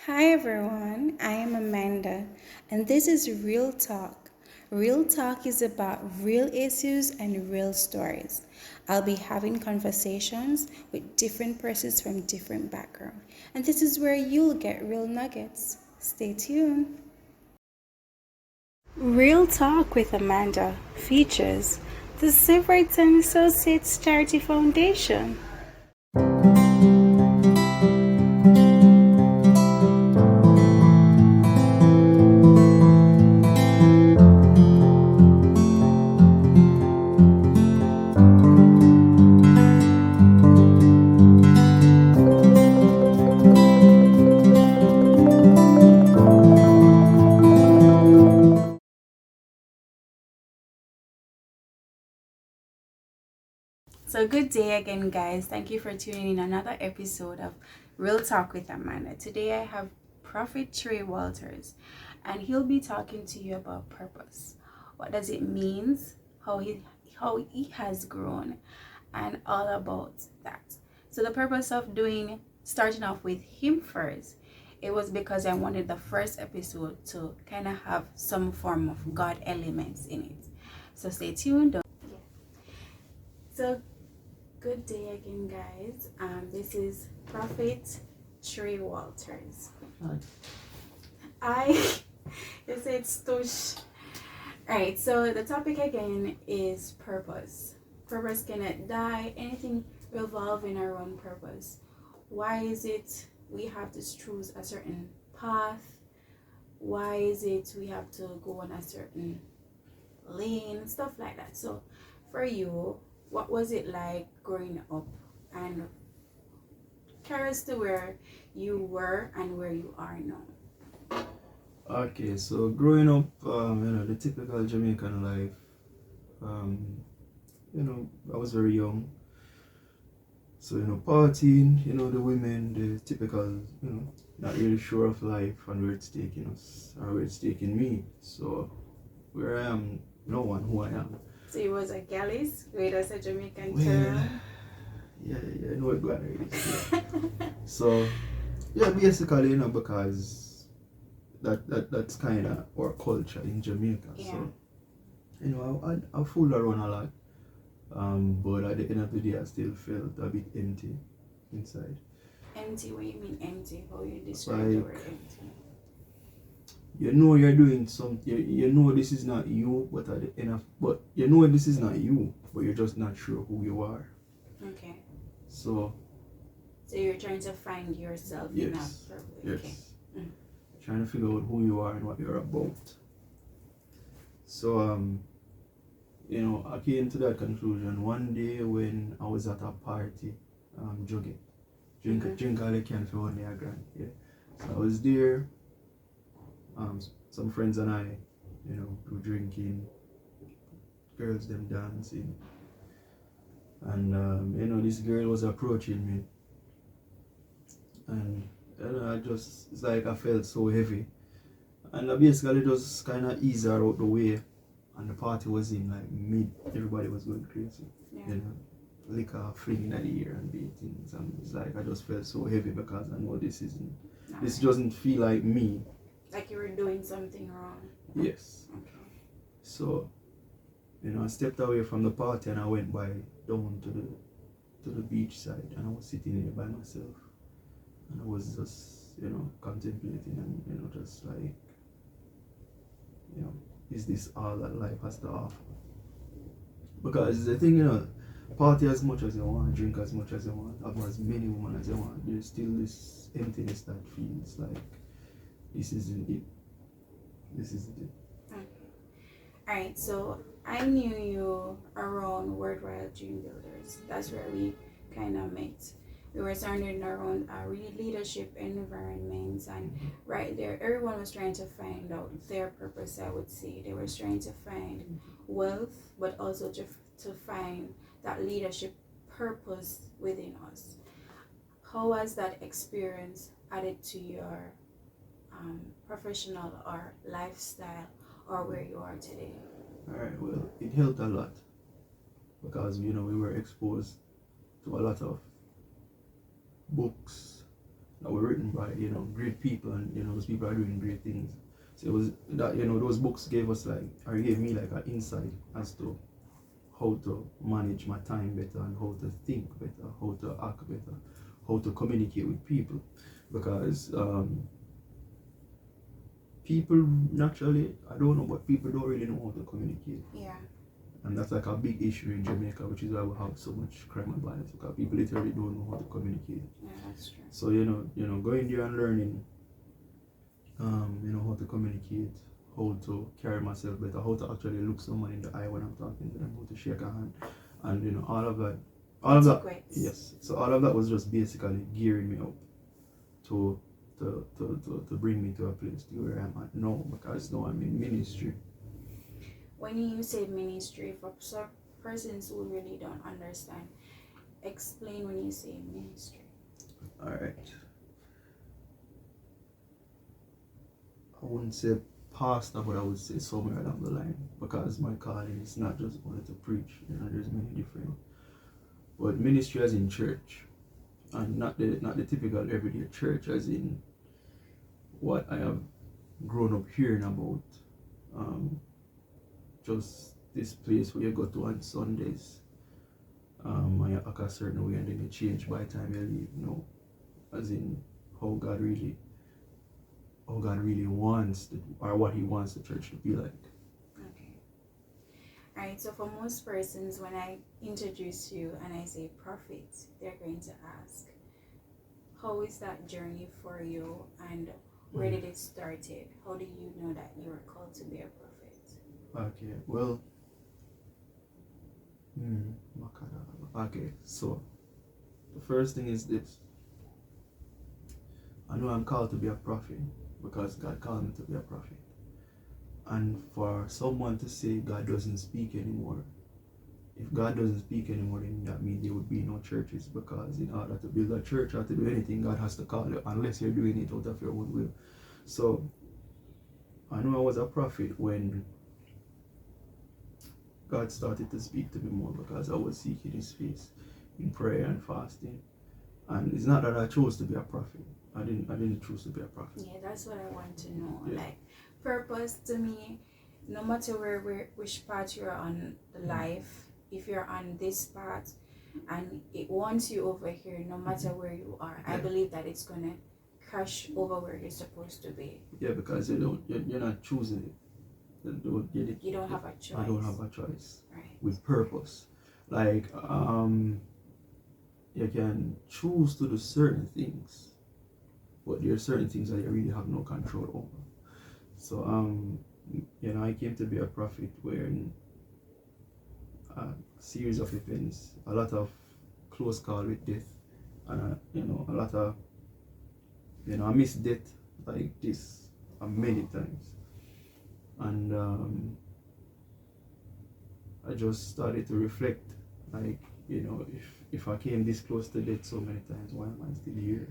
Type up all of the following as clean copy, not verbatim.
Hi everyone, I am Amanda, and this is Real Talk. Real Talk is about real issues and real stories. I'll be having conversations with different persons from different backgrounds, and this is where you'll get real nuggets. Stay tuned. Real Talk with Amanda features the Seivewright and Associates Charity Foundation. So, good day again, guys. Thank you for tuning in another episode of Real Talk with Amanda. Today, I have Prophet Trey Walters, and he'll be talking to you about purpose. What does it mean? How he has grown, and all about that. So, the purpose of starting off with him first, it was because I wanted the first episode to kind of have some form of God elements in it. So, stay tuned. So, good day again, guys. This is Prophet Trey Walters. You said stush. Alright, so the topic again is purpose. Purpose cannot die, anything revolving around purpose. Why is it we have to choose a certain path? Why is it we have to go on a certain lane? Stuff like that. So, for you, what was it like growing up, and carry us to where you were and where you are now? Okay, so growing up, the typical Jamaican life, I was very young. So, partying, the women, the typical, not really sure of life and where it's taking us or where it's taking me. So, where I am, no one who I am. So it was a galleys, where that's a Jamaican Well, term. Yeah, I know what bladder is. Yeah. So, yeah, basically, because that's kind of our culture in Jamaica. Yeah. So, I fooled around a lot. But at the end of the day, I still felt a bit empty inside. Empty? What you mean empty? How you describe the word empty? You're doing something. You know this is not you, but at the end of this is not you, but you're just not sure who you are. Okay. So you're trying to find yourself yes, in that purpose. yes. Okay. Trying to figure out who you are and what you're about. So I came to that conclusion one day when I was at a party, jogging. Drink all I can for only a grand. Yeah. So I was there. Some friends and I, were drinking, girls them dancing, and this girl was approaching me, and it's like I felt so heavy, and I basically just kind of eased her out the way, and the party was in like mid, everybody was going crazy, liquor flinging at the ear and beatings, and it's like I just felt so heavy because I know this doesn't feel like me. Like you were doing something wrong. Yes. Okay. So, I stepped away from the party and I went down to the beach side, and I was sitting there by myself, and I was just, contemplating and, just like, is this all that life has to offer? Because the thing, party as much as you want, drink as much as you want, have as many women as you want, there's still this emptiness that feels like this isn't it. This isn't it. Okay. Alright, so I knew you around Worldwide Dream Builders. That's where we kind of met. We were surrounded around a leadership environment, and right there, everyone was trying to find out their purpose, I would say. They were trying to find wealth, but also to find that leadership purpose within us. How was that experience added to your professional or lifestyle, or where you are today? Alright, well, it helped a lot because we were exposed to a lot of books, that were written by, you know, great people, and you know those people are doing great things. So it was that, you know, those books gave us like, or gave me like an insight as to how to manage my time better, and how to think better, how to act better, how to communicate with people, because people naturally, I don't know, but people don't really know how to communicate. Yeah. And that's like a big issue in Jamaica, which is why we have so much crime and violence, because people literally don't know how to communicate. Yeah, that's true. So you know, going there and learning, you know, how to communicate, how to carry myself better, how to actually look someone in the eye when I'm talking to them, how to shake a hand, and you know, all of that, yes. So all of that was just basically gearing me up to bring me to a place where I'm at now, because now I'm in ministry. When you say ministry, for some persons who really don't understand, explain when you say ministry. All right. I wouldn't say pastor, but I would say somewhere along the line, because my calling is not just only to preach. You know, there's many different. But ministry as in church, and not the typical everyday church, as in what I have grown up hearing about. Just this place where you go to on Sundays, and you act a certain way, and then you change by the time you leave. No, as in how God really wants or what He wants the church to be like. Okay. Alright, so for most persons, when I introduce you and I say prophet, they're going to ask, how is that journey for you, and where did it started? How do you know that you were called to be a prophet? Okay, well, okay, so the first thing is this. I know I'm called to be a prophet because God called me to be a prophet. And for someone to say God doesn't speak anymore, if God doesn't speak anymore, then that means there would be no churches, because in order to build a church or to do anything, God has to call you, unless you're doing it out of your own will. So I know I was a prophet when God started to speak to me more, because I was seeking His face in prayer and fasting. And it's not that I chose to be a prophet. I didn't choose to be a prophet. Yeah, that's what I want to know. Yeah. Like, purpose to me, no matter which path you're on the life, if you're on this path and it wants you over here, no matter where you are, I believe that it's gonna crash over where you're supposed to be. Yeah, because you're not choosing it. You don't have a choice. I don't have a choice. Right. With purpose. Like, you can choose to do certain things, but there are certain things that you really have no control over. So, you know, I came to be a prophet when a series of events, a lot of close call with death, and you know, a lot of, you know, I missed death like this many times. And I just started to reflect, like, you know, if I came this close to death so many times, why am I still here?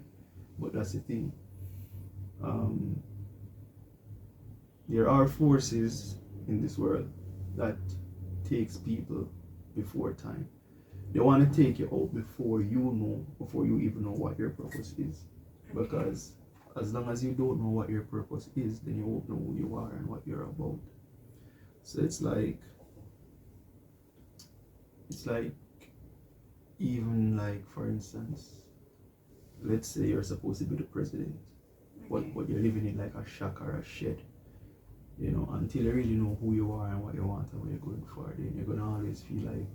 But that's the thing. There are forces in this world that takes people before time. They want to take you out before you even know what your purpose is. Because as long as you don't know what your purpose is, then you won't know who you are and what you're about. So it's like even like, for instance, let's say you're supposed to be the president, but you're living in like a shack or a shed, you know, until you really know who you are and what you want and what you're going for, then you're gonna always feel like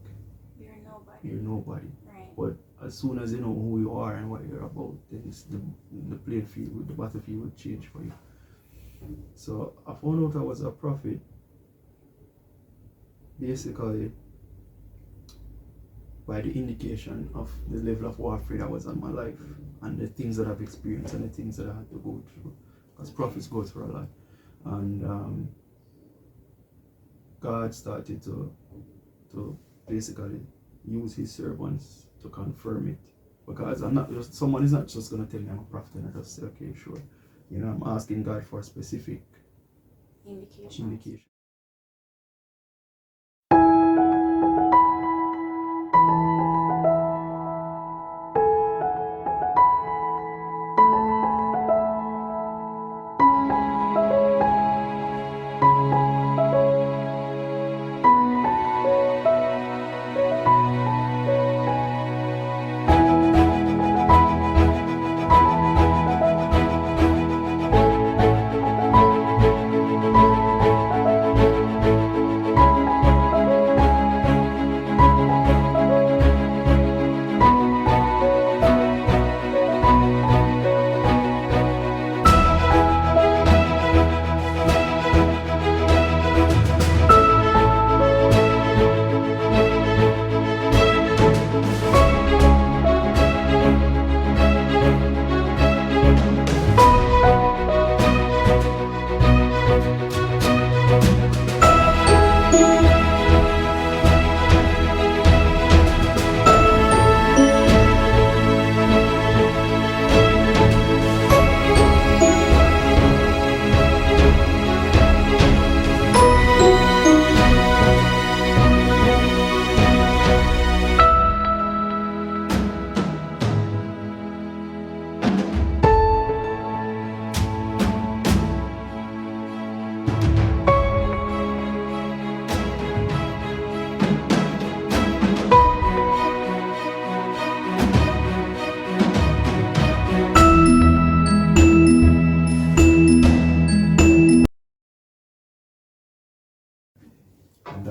you're nobody. Right. But as soon as you know who you are and what you're about, then it's the playing field, the battlefield will change for you. So I found out I was a prophet basically by the indication of the level of warfare that was on my life, and the things that I've experienced and the things that I had to go through, because prophets go through a lot. And God started to basically use His servants to confirm it, because someone is not just going to tell me I'm a prophet and I just say, okay, sure. You know, I'm asking God for a specific indication.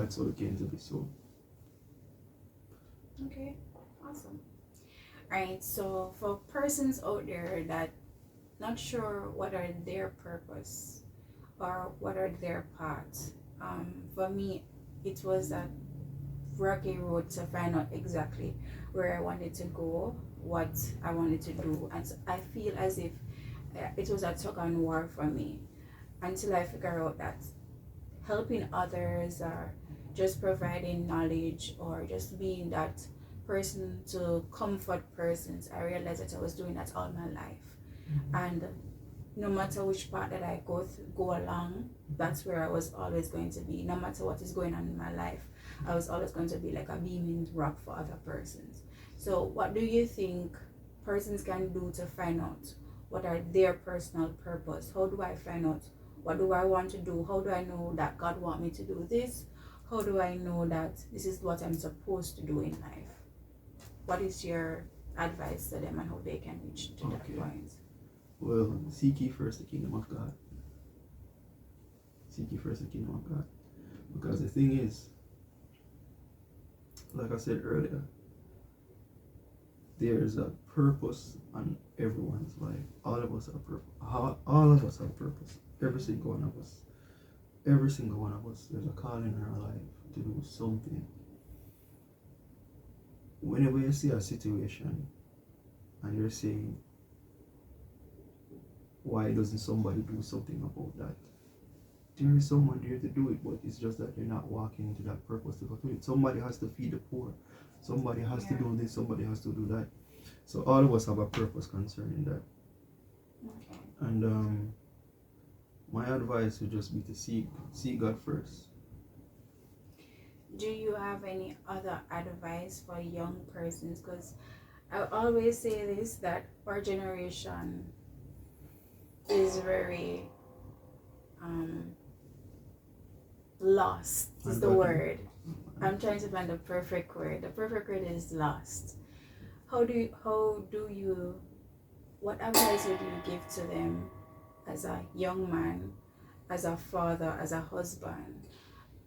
that's how it came to be so. Okay, awesome. Alright, so for persons out there that not sure what are their purpose or what are their paths, for me it was a rocky road to find out exactly where I wanted to go, what I wanted to do, and so I feel as if it was a tug and war for me until I figure out that helping others or just providing knowledge or just being that person to comfort persons, I realized that I was doing that all my life. And no matter which part that I go along, that's where I was always going to be. No matter what is going on in my life, I was always going to be like a beaming rock for other persons. So what do you think persons can do to find out what are their personal purpose? How do I find out what do I want to do? How do I know that God want me to do this? How do I know that this is what I'm supposed to do in life? What is your advice to them and how they can reach to that point? Well, seek ye first the kingdom of God. Seek ye first the kingdom of God. Because the thing is, like I said earlier, there's a purpose on everyone's life. All of us have purpose. All of us have purpose. Every single one of us. Every single one of us. There's a calling in our life to do something. Whenever you see a situation and you're saying, why doesn't somebody do something about that? There is someone there to do it, but it's just that you're not walking into that purpose to fulfill it. Somebody has to feed the poor. Somebody has to do this. Somebody has to do that. So all of us have a purpose concerning that. Okay. And my advice would just be to seek God first. Do you have any other advice for young persons? Because I always say this, that our generation is very lost is the word. I'm trying to find the perfect word. The perfect word is lost. What advice would you give to them as a young man, as a father, as a husband,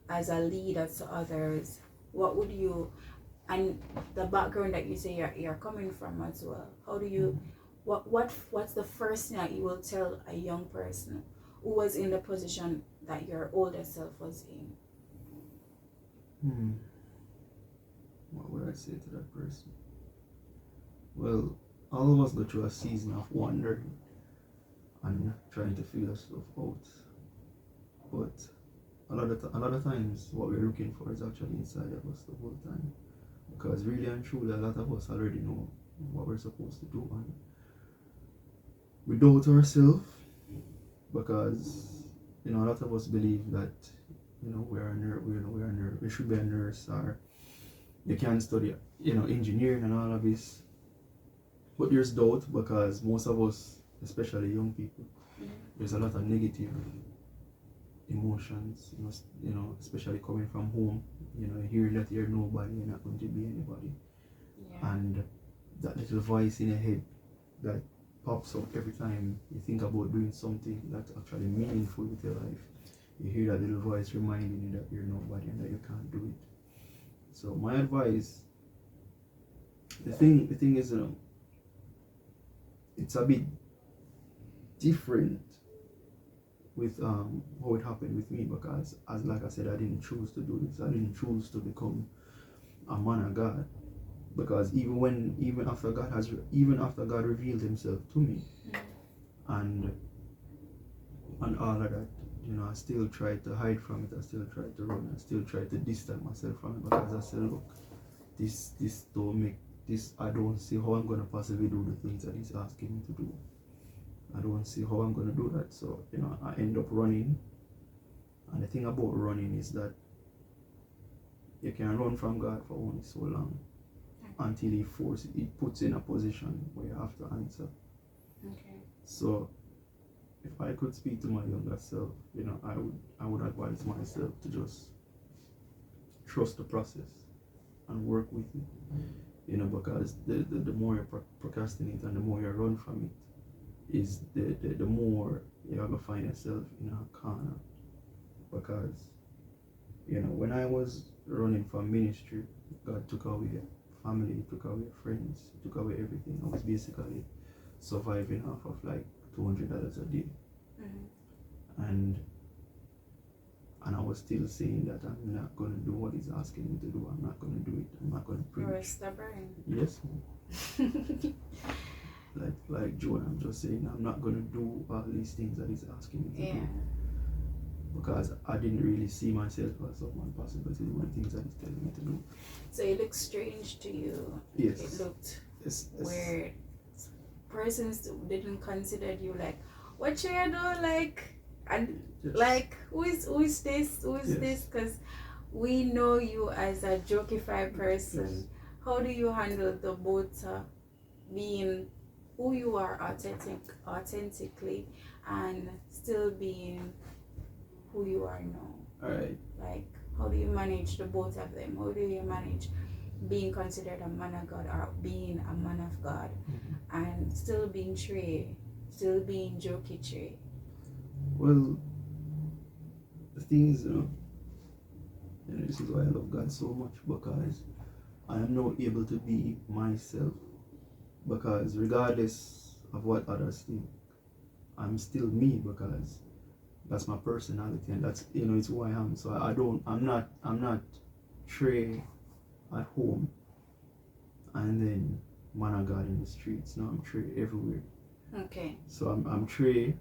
as a leader to others? What would you, and the background that you say you're coming from as well, how do you, what's the first thing that you will tell a young person who was in the position that your older self was in? What would I say to that person? Well, all of us go through a season of wandering and trying to figure stuff out. But a lot of times what we're looking for is actually inside of us the whole time. Because really and truly a lot of us already know what we're supposed to do, and we doubt ourselves because a lot of us believe that we're a nurse, we should be a nurse, or you can study engineering and all of this. But there's doubt because most of us, especially young people, there's a lot of negative emotions, especially coming from home, hearing that you're nobody, you're not going to be anybody. And that little voice in your head that pops up every time you think about doing something that's actually meaningful with your life. You hear that little voice reminding you that you're nobody and that you can't do it. So my advice, the thing is, it's a bit different with how it happened with me, because like I said, I didn't choose to do this. I didn't choose to become a man of God, because even after God revealed himself to me and all of that, I still tried to hide from it. I still tried to run. I still tried to distance myself from it, because I said, look, this don't make this. I don't see how I'm gonna possibly do the things that he's asking me to do. I don't see how I'm gonna do that. So I end up running. And the thing about running is that you can run from God for only so long until he puts in a position where you have to answer. Okay. So if I could speak to my younger self, I would advise myself to just trust the process and work with it. Because the more you procrastinate and the more you run from it, is the more you're gonna find yourself in a corner. Because You know, when I was running for ministry, God took away family, took away friends, took away everything. I was basically surviving off of like $200 a day. Mm-hmm. And I was still saying that I'm not gonna do what he's asking me to do. I'm not gonna do it. I'm not gonna preach. You're stubborn. Yes. like Jone, I'm just saying I'm not gonna do all these things that he's asking me to do. Because I didn't really see myself as someone possible to do the things that he's telling me to do. So it looked strange to you. Yes. It looked Yes. weird. Persons didn't consider you like, what should I do? Like, and Yes. like, who is this? Who is Yes. this? Because we know you as a jokify person. Yes. How do you handle the both being who you are authentically and still being who you are now? Alright. Like, how do you manage the both of them? How do you manage being considered a man of God or being a man of God, and still being Trey, still being jokey Trey? Well, the thing is, this is why I love God so much, because I am now able to be myself. Because regardless of what others think, I'm still me, because that's my personality, and that's, it's who I am. So I'm not Trey at home and then man of God in the streets. No, I'm Trey everywhere. Okay. So I'm Trey,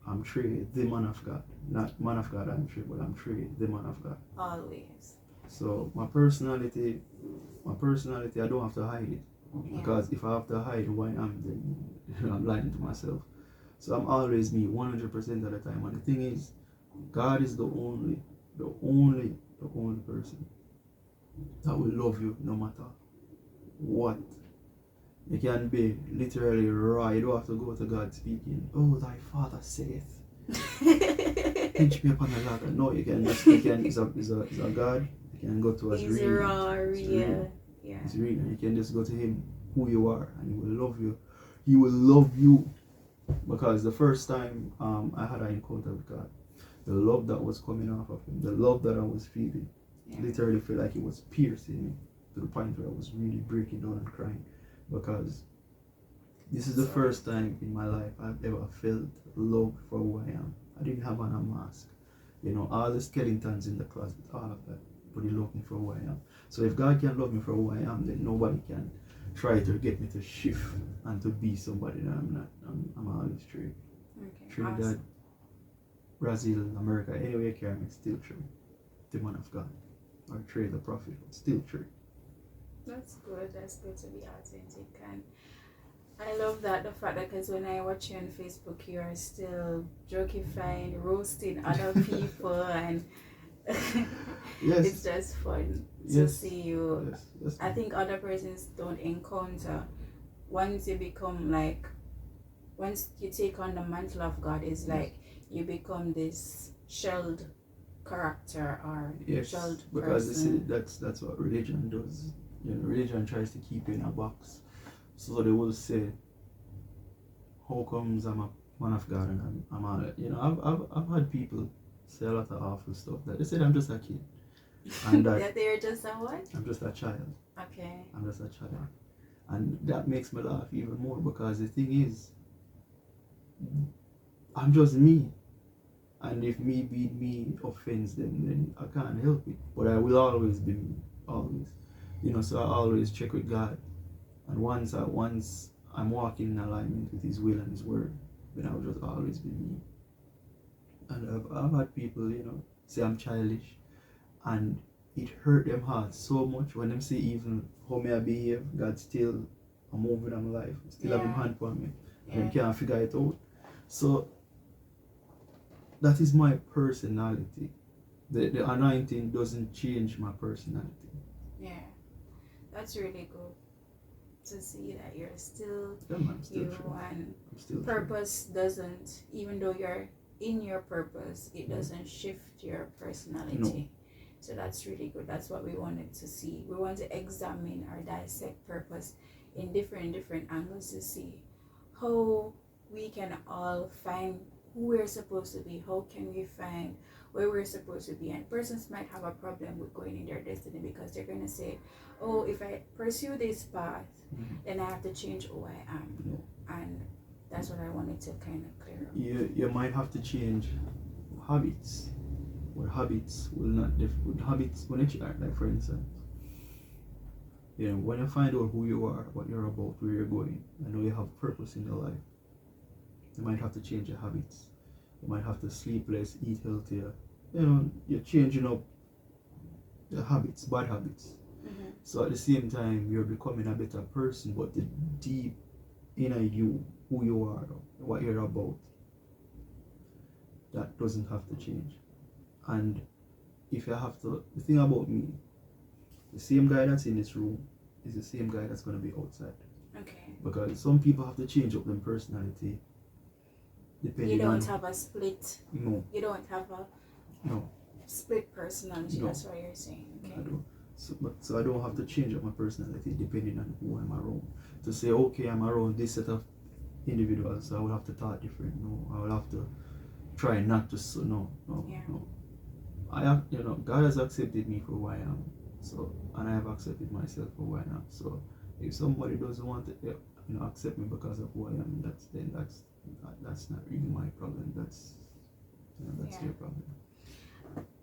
the man of God. Not man of God I'm Trey, but I'm Trey, the man of God. Always. So my personality, I don't have to hide it. Yeah. Because if I have to hide who I am, then I'm lying to myself. So I'm always me 100% of the time. And the thing is, God is the only person that will love you no matter what. You can be literally raw. You don't have to go to God speaking, oh, thy father saith, pinch me upon the ladder. No, you can just, it's a God. You can go to us. He's raw, real. Yeah. It's real, and you can just go to him who you are, and he will love you. He will love you. Because the first time I had an encounter with God, the love that was coming off of him, the love that I was feeling, literally felt like it was piercing me to the point where I was really breaking down and crying. Because this is the first time in my life I've ever felt love for who I am. I didn't have on a mask. All the skeletons in the closet, all of that. But he loved me for who I am. So if God can love me for who I am, then nobody can try to get me to shift and to be somebody that I'm not. I'm always Trey. Okay. Trinidad, Awesome. Brazil, America, anywhere you carry me, still Trey, the man of God. Or Trey the prophet, still Trey. That's good. That's good to be authentic. And I love that, the fact that, because when I watch you on Facebook, you are still jokifying, roasting other people, and Yes. it's just fun to see you. Yes. I think other persons don't encounter. Once you become like, once you take on the mantle of God, it's like you become this shelled character or shelled because person. that's what religion does. Religion tries to keep you in a box. So they will say, how comes I'm a man of God and I'm a, I've had people say a lot of awful stuff, that they said I'm just a kid. And that they're just a what? I'm just a child. Okay. I'm just a child. And that makes me laugh even more, because the thing is, I'm just me. And if me being me offends them, then I can't help it. But I will always be me. Always. So I always check with God. And once I'm walking in alignment with his will and his word, then I'll just always be me. And I've had people, say I'm childish, and it hurt them heart so much when them see even how me I behave, God still a moving in my life, still have him hand on me, and them can't figure it out. So that is my personality. The anointing doesn't change my personality. Yeah, that's really good to see that you're still Still you, true. and still purpose doesn't, even though you're in your purpose, it doesn't shift your personality. No. So that's really good. That's what we wanted to see. We want to examine or dissect purpose in different angles to see how we can all find who we're supposed to be. How can we find where we're supposed to be? And persons might have a problem with going in their destiny because they're going to say, oh, if I pursue this path, then I have to change who I am. And that's what I wanted to kind of clear up. You might have to change habits. But habits will not habits when you like, for instance, when you find out who you are, what you're about, where you're going, I know you have purpose in your life, you might have to change your habits. You might have to sleep less, eat healthier. You're changing up your habits, bad habits. So at the same time, you're becoming a better person, but the deep inner you, who you are, what you're about, that doesn't have to change. And if you have to, the thing about me, the same guy that's in this room is the same guy that's going to be outside. Okay. Because some people have to change up their personality. You don't have a split. No. You don't have a split personality. No. That's what you're saying. Okay. I don't. So I don't have to change up my personality depending on who I'm around. To say, okay, I'm around this set of individuals, so I will have to talk different. No, I will have to try not to. No. I have, God has accepted me for who I am. So, and I have accepted myself for who I am. So, if somebody doesn't want to, accept me because of who I am, that's not really my problem. That's their problem.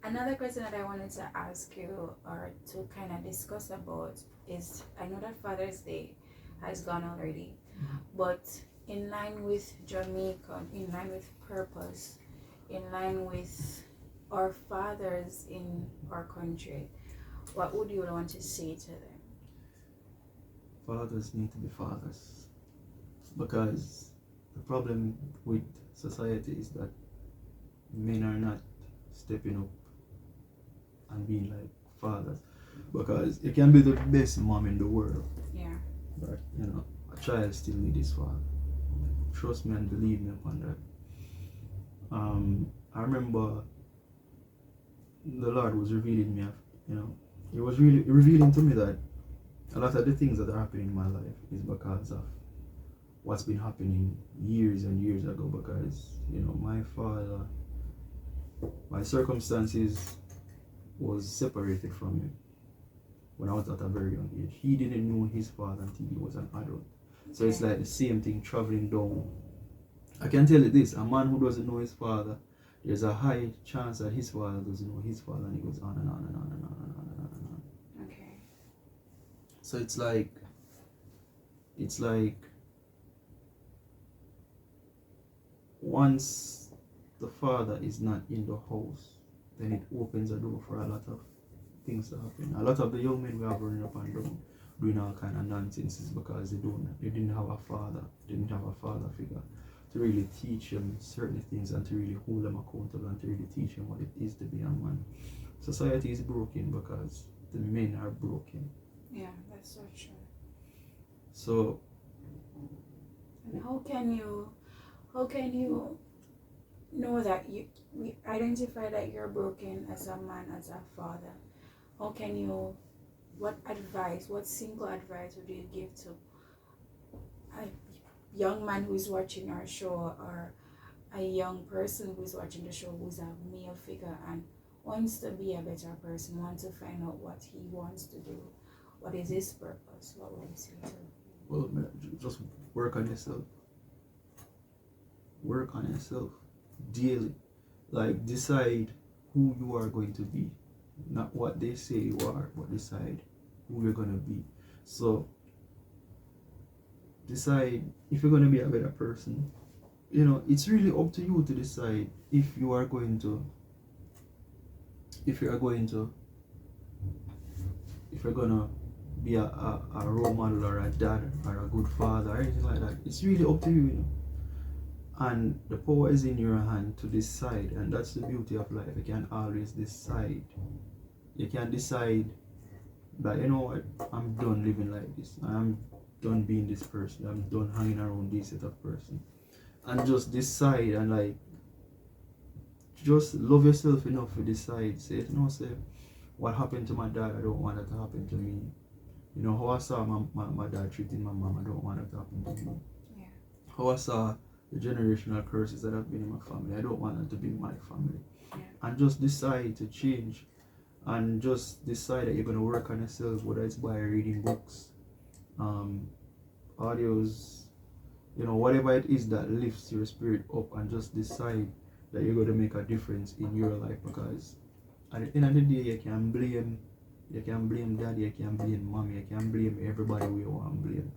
Another question that I wanted to ask you or to kind of discuss about is, I know that Father's Day has gone already, but in line with Jamaica, in line with purpose, in line with our fathers in our country, what would you want to say to them? Fathers need to be fathers, because the problem with society is that men are not stepping up and being like fathers, because you can be the best mom in the world, but a child still needs his father. Trust me and believe me upon that. I remember the Lord was revealing me, He was really revealing to me that a lot of the things that are happening in my life is because of what's been happening years and years ago, because my father, my circumstances was separated from him when I was at a very young age. He didn't know his father until he was an adult. So it's like the same thing traveling down. I can tell you this, a man who doesn't know his father, there's a high chance that his father doesn't know his father, and he goes on and on and on and on and on and on and on. Okay. So it's like once the father is not in the house, then it opens a door for a lot of things to happen. A lot of the young men we have running up and down doing all kind of nonsense is because they didn't have a father, didn't have a father figure to really teach them certain things and to really hold them accountable and to really teach them what it is to be a man. Society is broken because the men are broken. Yeah, that's so true. So, and how can you know that you identify that you're broken as a man, as a father? How can you, what single advice would you give to a young man who's watching our show, or a young person who's watching the show who's a male figure and wants to be a better person, wants to find out what he wants to do, what is his purpose? What would you say to him? Well, just work on yourself. Work on yourself daily. Like, decide who you are going to be, not what they say you are, but decide who you're going to be. So decide if you're going to be a better person. It's really up to you to decide if you're going to be a role model or a dad or a good father or anything like that. It's really up to you, And the power is in your hand to decide, and that's the beauty of life. You can always decide. You can decide that, what, I'm done living like this. I'm done being this person. I'm done hanging around this set of person. And just decide and just love yourself enough to decide. Say, say, what happened to my dad, I don't want that to happen to me. How I saw my dad treating my mom, I don't want that to happen to me. Yeah. How I saw the generational curses that have been in my family. I don't want that to be my family. Yeah. And just decide to change, and just decide that you're going to work on yourself, whether it's by reading books, audios, whatever it is that lifts your spirit up, and just decide that you're going to make a difference in your life. Because at the end of the day, you can blame daddy, you can blame mommy, you can blame everybody we want to blame.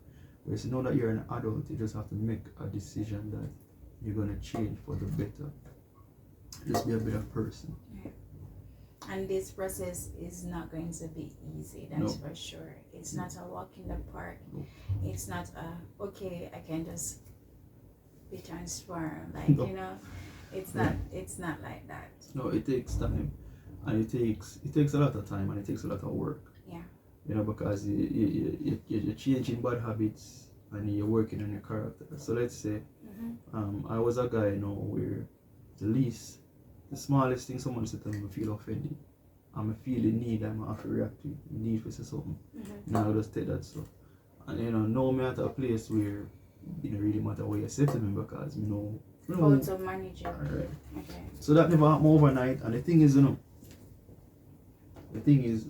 But if you know that you're an adult, you just have to make a decision that you're going to change for the better. Just be a better person. Yeah. And this process is not going to be easy, that's for sure. It's not a walk in the park. No. It's not okay, I can just be transformed. Like, it's not like that. No, it takes time. And it takes a lot of time, and it takes a lot of work. Yeah. Because you're changing bad habits, and you're working on your character. So let's say, I was a guy, where the smallest thing someone said to me, I feel offended. I feel the need, I have to react to it. I need to say something. Now I just take that stuff. And now I'm at a place where it doesn't really matter what you say to me, because how to manage it. Alright. Okay. So that never happened overnight. And the thing is,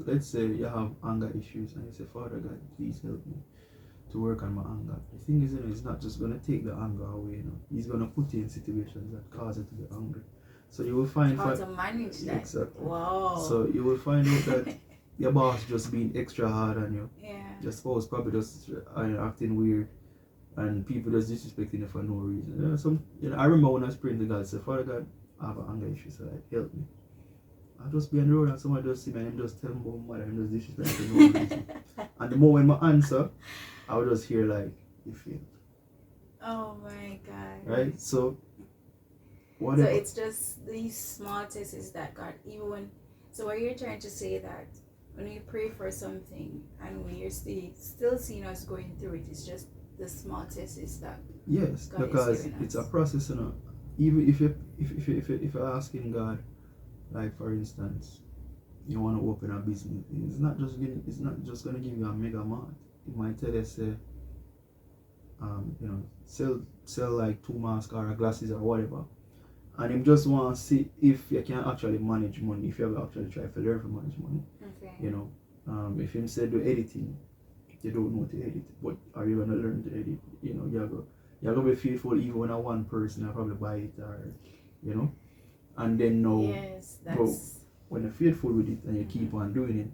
let's say you have anger issues and you say, Father God, please help me to work on my anger. The thing is, it's not just going to take the anger away. He's going to put you in situations that cause you to be angry. So you will find how to manage that. Exactly. Wow. So you will find out that your boss just being extra hard on you. Yeah. Your spouse probably just acting weird, and people just disrespecting you for no reason. I remember when I was praying to God, I said, Father God, I have an anger issue, so help me. I'll just be on the road and somebody just see me and just tell me about my mother and just disrespect for no reason. And the moment my answer, I would just hear like, you failed. Oh my God. Right? So whatever. So it's just these small tests that God, so what you're trying to say that when we pray for something and when you're still seeing us going through it, it's just the small tests that yes, God because is it's a process, Even if you're asking God, like for instance, you want to open a business, it's not just going to give you a mega amount. It might tell you, say, sell like 2 mascara glasses or whatever, and him just want to see if you can actually manage money, if you have actually tried to learn to manage money. Okay. If him said do editing, you don't know to edit, but are you gonna learn to edit? You're gonna be faithful even when one person will probably buy it, or and then when you're faithful with it and you keep on doing it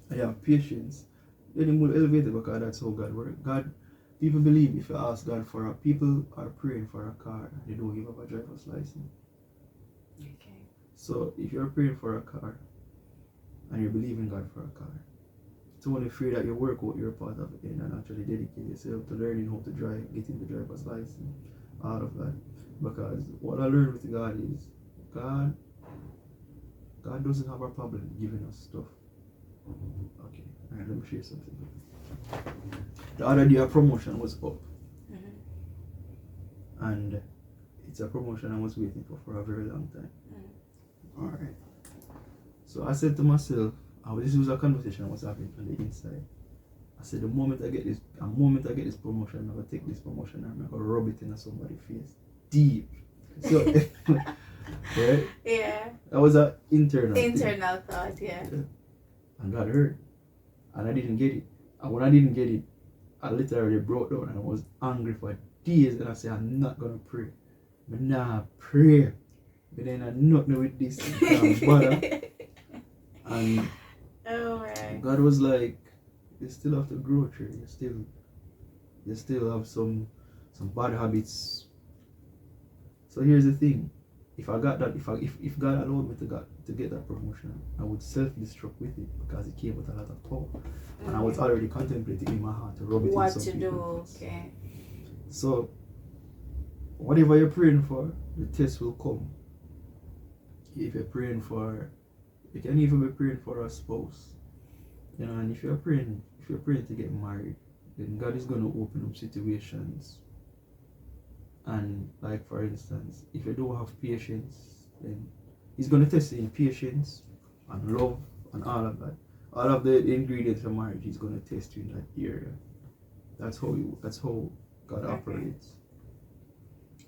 and you have patience, then it will elevate it, because that's how God works. People believe if you ask God for people are praying for a car, they don't give up a driver's license. Okay. So if you're praying for a car and you're believing God for a car, it's only fair that you work out your part of it and actually dedicate yourself to learning how to drive, getting the driver's license, all of that. Because what I learned with God is God doesn't have a problem giving us stuff. Okay, alright, let me share something. The other day a promotion was up, and it's a promotion I was waiting for a very long time. Alright, so I said to myself, this was a conversation I was having on the inside. I said, the moment I get this promotion, I'm gonna take this promotion and I'm gonna rub it in somebody's face deep. So right? Yeah. That was an internal thought, yeah. And that hurt. And I didn't get it. And when I didn't get it, I literally broke down and I was angry for days. And I said, I'm not gonna pray. But nah, pray. But then I nothing with this butter. And God was like, you still have to grow, Trey. You still have some bad habits. So here's the thing. If I got that, if God allowed me to get that promotion, I would self-destruct with it, because it came with a lot of power. And I was already contemplating in my heart to rub it in some people. Okay. So whatever you're praying for, the test will come. If you're praying for, you can even be praying for a spouse. And if you're praying to get married, then God is going to open up situations. And like for instance, if you don't have patience, then He's going to test you in patience and love and all of that. All of the ingredients of marriage, He's going to test you in that area. That's how God operates.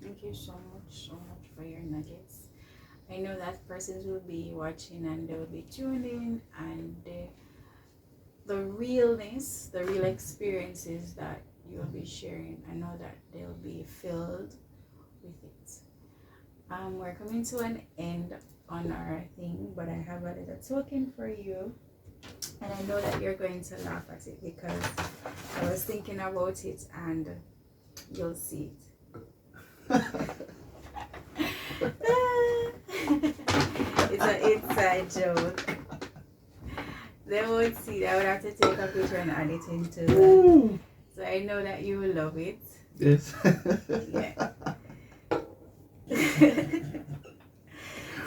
Thank you so much for your nuggets. I know that persons will be watching and they will be tuned in, and the realness, the real experiences that you'll be sharing, I know that they'll be filled with it. We're coming to an end on our thing, but I have a little token for you, and I know that you're going to laugh at it because I was thinking about it, and you'll see it. It's an inside joke. They won't see that. I would have to take a picture and add it into the... So I know that you will love it. Yes. Yeah.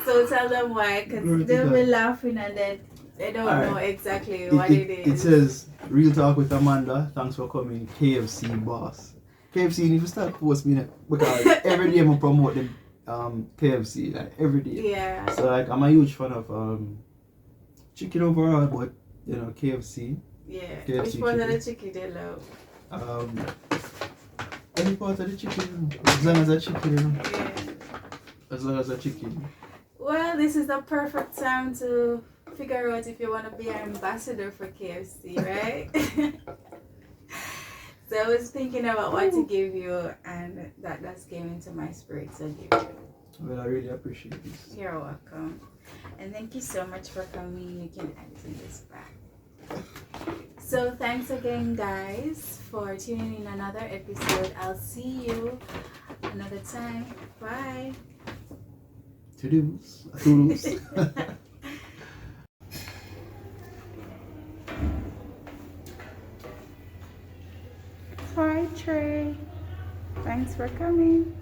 So tell them why, because they'll be laughing and then they don't know exactly what it is. It says, Real Talk with Amanda, thanks for coming, KFC boss. KFC need to start posting it because every day I promote the KFC, like every day. Yeah. So like I'm a huge fan of chicken overall, but you know, KFC. Yeah. KFC Which part of the chicken. chicken they love? Any part of the chicken, as long as a chicken, you know. Yeah. As long as a chicken. Well, this is the perfect time to figure out if you want to be an ambassador for KFC, right? So I was thinking about what to give you, and that just came into my spirit to give you. Well, I really appreciate this. You're welcome. And thank you so much for coming. You can edit this back. So thanks again, guys, for tuning in another episode. I'll see you another time. Bye. Toodles. Toodles. Hi, Trey. Thanks for coming.